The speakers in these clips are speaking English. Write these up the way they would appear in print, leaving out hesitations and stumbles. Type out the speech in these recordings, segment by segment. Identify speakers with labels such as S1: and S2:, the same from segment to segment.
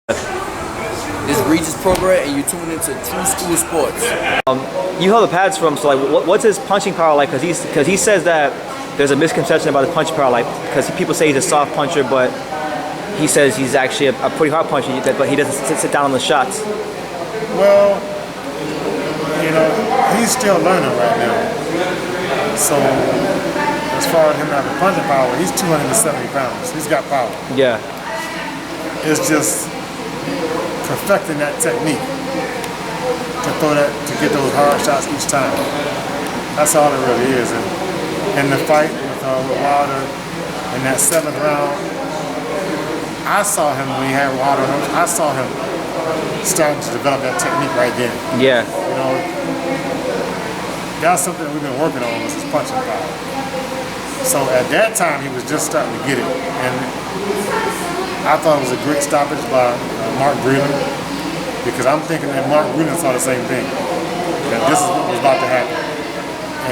S1: This Regis program, and you tune into True School Sports.
S2: You held the pads from, so like, what's his punching power like? Because he says that there's a misconception about his punching power, like, because people say he's a soft puncher, but he says he's actually a pretty hard puncher, but he doesn't sit down on the shots.
S3: Well, you know, he's still learning right now. So, as far as him having punching power, he's 270 pounds. He's got power.
S2: Yeah.
S3: It's just perfecting that technique to get those hard shots each time. That's all it really is. And in the fight with Wilder in that 7th round, I saw him when he had Wilder. I saw him starting to develop that technique right then.
S2: Yeah.
S3: You know, that's something we've been working on, was his punching power. So at that time, he was just starting to get it. And I thought it was a great stoppage by Mark Breland, because I'm thinking that Mark Breland saw the same thing, that this is what was about to happen.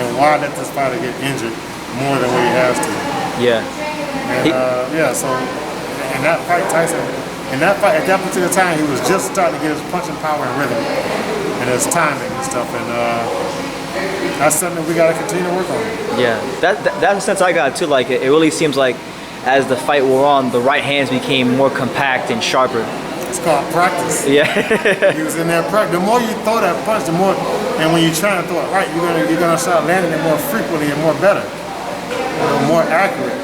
S3: And why let this fighter get injured more than what he has to?
S2: Yeah.
S3: And so in that fight, Tyson, at that particular time, he was just starting to get his punching power and rhythm and his timing and stuff. And that's something that we got to continue to work on.
S2: Yeah, that's the sense I got too. Like it really seems like as the fight wore on, the right hands became more compact and sharper.
S3: It's called practice.
S2: Yeah.
S3: He was in there practice. The more you throw that punch, the more, and when you're trying to throw it right, you're gonna start landing it more frequently and more better, more accurate.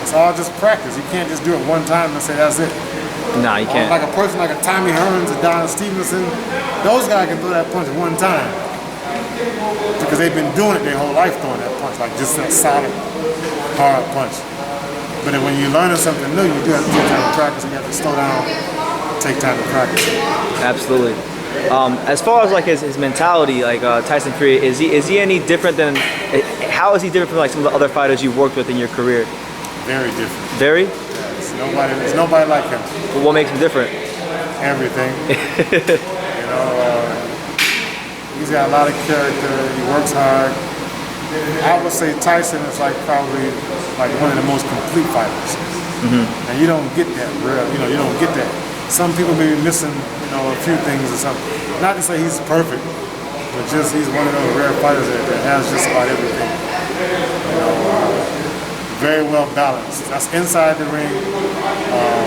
S3: It's all just practice. You can't just do it one time and say that's it.
S2: Nah, you can't.
S3: Like a person like a Tommy Hearns or Don Stevenson, those guys can throw that punch one time because they've been doing it their whole life, throwing that punch, like just that solid, hard punch. But then when you're learning something new, you do have to take time to practice, and you have to slow down, take time to practice.
S2: Absolutely. As far as like his mentality, like Tyson Fury, is he any different than? How is he different from like some of the other fighters you've worked with in your career?
S3: Very different.
S2: Very?
S3: Yeah, there's nobody like him.
S2: But what makes him different?
S3: Everything. You know, he's got a lot of character. He works hard. I would say Tyson is probably one of the most complete fighters. And you don't get that you don't get that. Some people may be missing, a few things or something. Not to say he's perfect, but just he's one of those rare fighters that has just about everything. Very well balanced. That's inside the ring,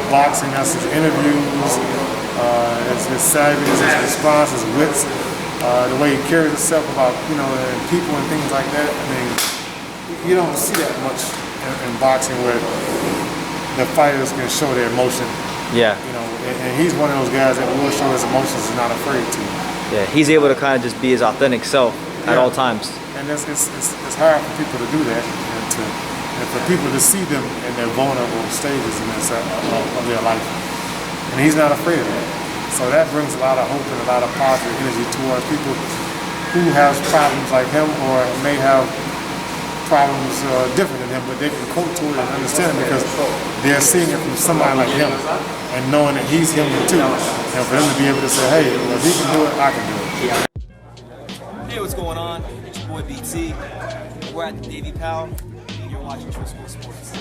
S3: boxing, that's his interviews, his savviness, his response, his wits, the way he carries himself about, and people and things like that. I mean, you don't see that much in boxing where the fighters can show their emotion.
S2: Yeah.
S3: And he's one of those guys that will show his emotions and not afraid to.
S2: Yeah, he's able to kind of just be his authentic self at all times.
S3: And it's hard for people to do that, and for people to see them in their vulnerable stages of their life. And he's not afraid of that. So that brings a lot of hope and a lot of positive energy towards people who have problems like him or may have problems different than him, but they can quote to it and understand it because they're seeing it from somebody like him and knowing that he's human too. And for them to be able to say, hey, if he can do it, I can do it.
S4: Hey, what's going on? It's your boy BT. We're at the Davy Powell, and you're watching True School Sports.